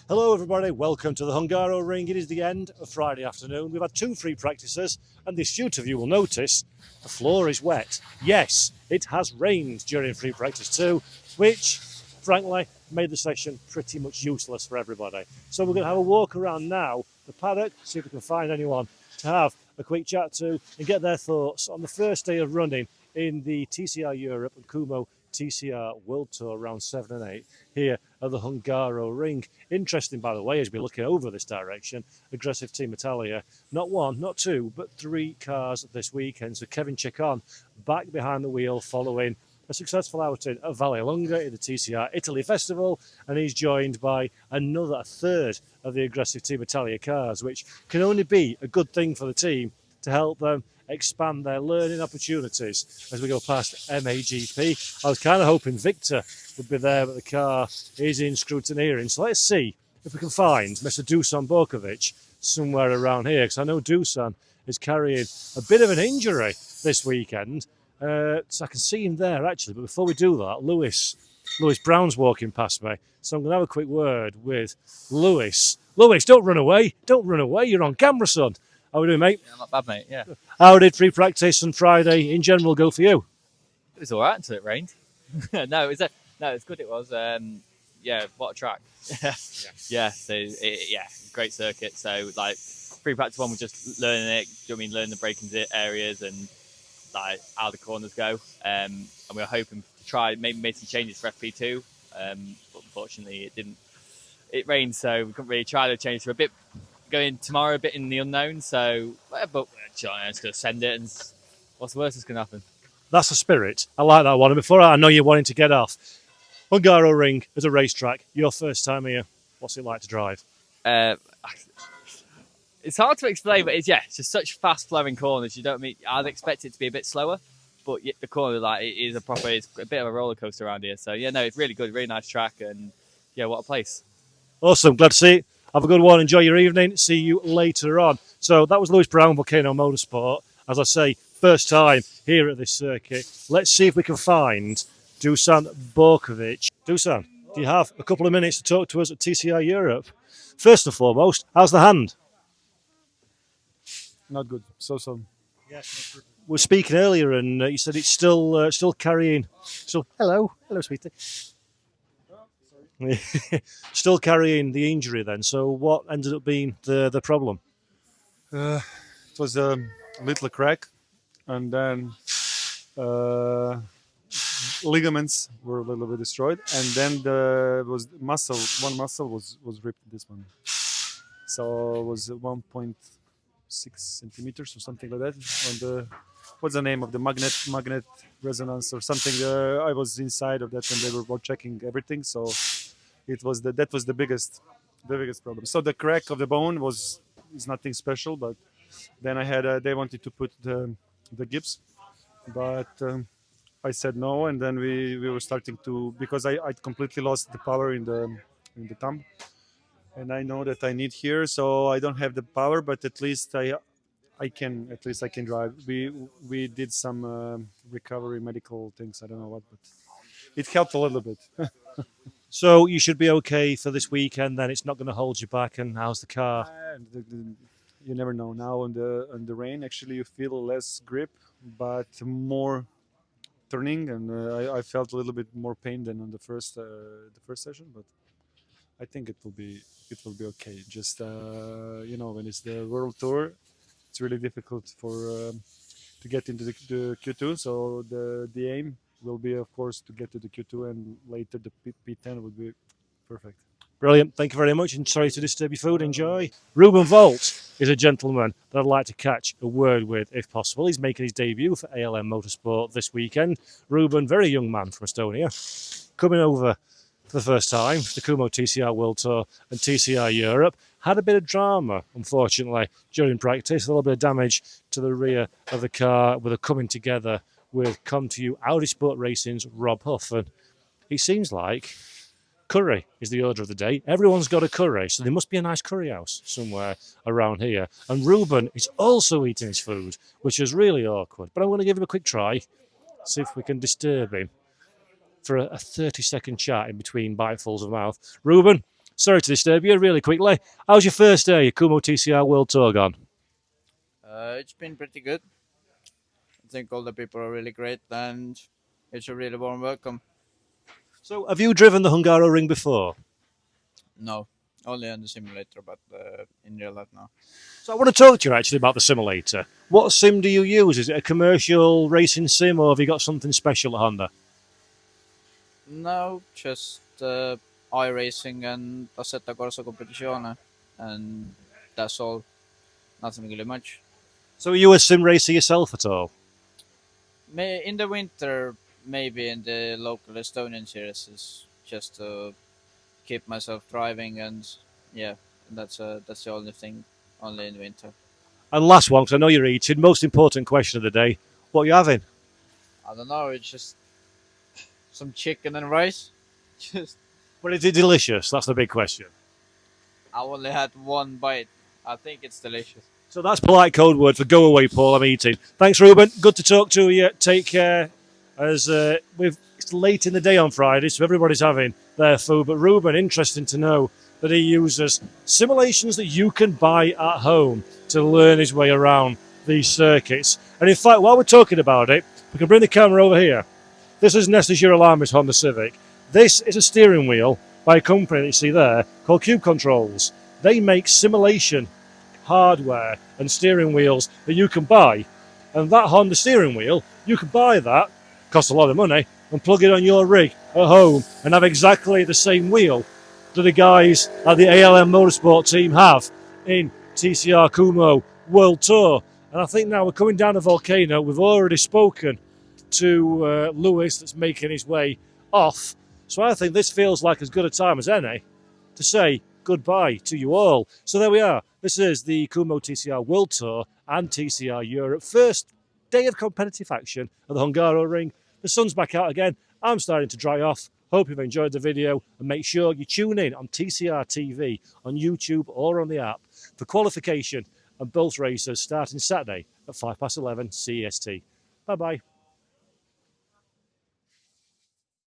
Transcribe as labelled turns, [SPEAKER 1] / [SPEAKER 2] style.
[SPEAKER 1] Hello everybody, welcome to the Hungaro Ring. It is the end of Friday afternoon. We've had 2 free practices and the astute of you will notice the floor is wet. Yes, it has rained during free practice 2, which frankly made the session pretty much useless for everybody. So we're going to have a walk around now the paddock, see if we can find anyone to have a quick chat to and get their thoughts on the first day of running in the TCR Europe and Kumo TCR World Tour round 7 and 8 here at the Hungaro Ring. Interesting, by the way, as we're looking over this direction, aggressive Team Italia, not 1, not 2, but 3 cars this weekend. So Kevin Chicon back behind the wheel following a successful outing at Vallelunga in the TCR Italy Festival, and he's joined by a third of the aggressive Team Italia cars, which can only be a good thing for the team to help them expand their learning opportunities as we go past MAGP. I was kind of hoping Victor would be there, but the car is in scrutineering. So let's see if we can find Mr. Dusan Borkovic somewhere around here, because I know Dusan is carrying a bit of an injury this weekend. So I can see him there actually. But before we do that, Lewis Brown's walking past me. So I'm going to have a quick word with Lewis. Lewis, don't run away. Don't run away. You're on camera, son. How are we doing, mate?
[SPEAKER 2] Yeah, not bad, mate, yeah.
[SPEAKER 1] How did free practice on Friday in general go for you?
[SPEAKER 2] It was all right until it rained. No, it's good. It was, what a track. Great circuit. So, like, free practice 1 was just learning it, learning the braking areas and, like, how the corners go. And we were hoping to try, maybe make some changes for FP2, but unfortunately it didn't. It rained, so we couldn't really try to change for a bit. Going tomorrow a bit in the unknown, so but I'm just going to send it, and what's the worst that's going to happen?
[SPEAKER 1] That's the spirit. I like that one. And before I know you're wanting to get off, Hungaro Ring is a racetrack. Your first time here. What's it like to drive?
[SPEAKER 2] It's hard to explain, but it's just such fast flowing corners. You don't mean I'd expect it to be a bit slower, but the corner it's a bit of a roller coaster around here. So it's really good, really nice track, and what a place.
[SPEAKER 1] Awesome, glad to see it. Have a good one. Enjoy your evening. See you later on. So that was Lewis Brown, Volcano Motorsport. As I say, first time here at this circuit. Let's see if we can find Dusan Borkovic. Dusan, do you have a couple of minutes to talk to us at TCR Europe? First and foremost, how's the hand?
[SPEAKER 3] Not good. So.
[SPEAKER 1] We were speaking earlier, and you said it's still carrying. Hello, sweetie. Still carrying the injury then. So what ended up being the problem?
[SPEAKER 3] It was a little crack, and then ligaments were a little bit destroyed, and then one muscle was ripped. This one, so it was 1.6 centimeters or something like that. What's the name of the magnet resonance or something? I was inside of that, and they were checking everything. So that was the biggest problem. So the crack of the bone is nothing special, but then I had they wanted to put the gips, but I said no, and then we were starting to, because I completely lost the power in the thumb, and I know that I need here, so I don't have the power, but at least I can drive. We did some recovery medical things. I don't know what, but it helped a little bit.
[SPEAKER 1] So you should be okay for this weekend. Then it's not going to hold you back. And how's the car?
[SPEAKER 3] You never know. Now on the rain, actually, you feel less grip, but more turning, and I felt a little bit more pain than on the first session. But I think it will be okay. Just when it's the World Tour, it's really difficult to get into the Q2. So the aim will be, of course, to get to the Q2, and later the P10 would be perfect.
[SPEAKER 1] Brilliant. Thank you very much, and sorry to disturb your food. Enjoy. Reuben Volt is a gentleman that I'd like to catch a word with if possible. He's making his debut for ALM Motorsport this weekend. Reuben, very young man from Estonia, coming over for the first time, the Kumo TCR World Tour and TCR Europe. Had a bit of drama, unfortunately, during practice. A little bit of damage to the rear of the car with a coming together with ComTU Audi Sport Racing's Rob Huff. And it seems like curry is the order of the day. Everyone's got a curry, so there must be a nice curry house somewhere around here. And Reuben is also eating his food, which is really awkward. But I'm going to give him a quick try, see if we can disturb him for a 30-second chat in between bitefuls of mouth. Reuben, Sorry to disturb you. Really quickly, how's your first day at Kumo TCR World Tour gone?
[SPEAKER 4] It's been pretty good. I think all the people are really great and it's a really warm welcome.
[SPEAKER 1] So, have you driven the Hungaroring before?
[SPEAKER 4] No, only on the simulator, but in real life now.
[SPEAKER 1] So, I want to talk to you actually about the simulator. What sim do you use? Is it a commercial racing sim, or have you got something special at Honda?
[SPEAKER 4] No, just iRacing and Assetto Corsa Competizione, and that's all. Nothing really much.
[SPEAKER 1] So, are you a sim racer yourself at all?
[SPEAKER 4] In the winter, maybe in the local Estonian series, is just to keep myself driving, and yeah, that's the only thing, only in winter.
[SPEAKER 1] And last one, because I know you're eating. Most important question of the day: what are you having?
[SPEAKER 4] I don't know. It's just some chicken and rice. Just
[SPEAKER 1] But is it delicious? That's the big question.
[SPEAKER 4] I only had one bite. I think it's delicious.
[SPEAKER 1] So that's polite code word for go away, Paul. I'm eating. Thanks, Reuben. Good to talk to you. Take care. As it's late in the day on Friday, so everybody's having their food. But Reuben, interesting to know that he uses simulations that you can buy at home to learn his way around these circuits. And in fact, while we're talking about it, we can bring the camera over here. This is Nessa's Eurolamis Honda Civic. This is a steering wheel by a company that you see there called Cube Controls. They make simulation hardware and steering wheels that you can buy. And that Honda steering wheel, you can buy that, costs a lot of money, and plug it on your rig at home and have exactly the same wheel that the guys at the ALM Motorsport team have in TCR Kumo World Tour. And I think now we're coming down a volcano. We've already spoken to Lewis that's making his way off. So I think this feels like as good a time as any to say goodbye to you all. So there we are. This is the Kumo TCR World Tour and TCR Europe. First day of competitive action at the Hungaroring. The sun's back out again. I'm starting to dry off. Hope you've enjoyed the video and make sure you tune in on TCR TV on YouTube or on the app for qualification and both races starting Saturday at 11:05 CEST. Bye-bye.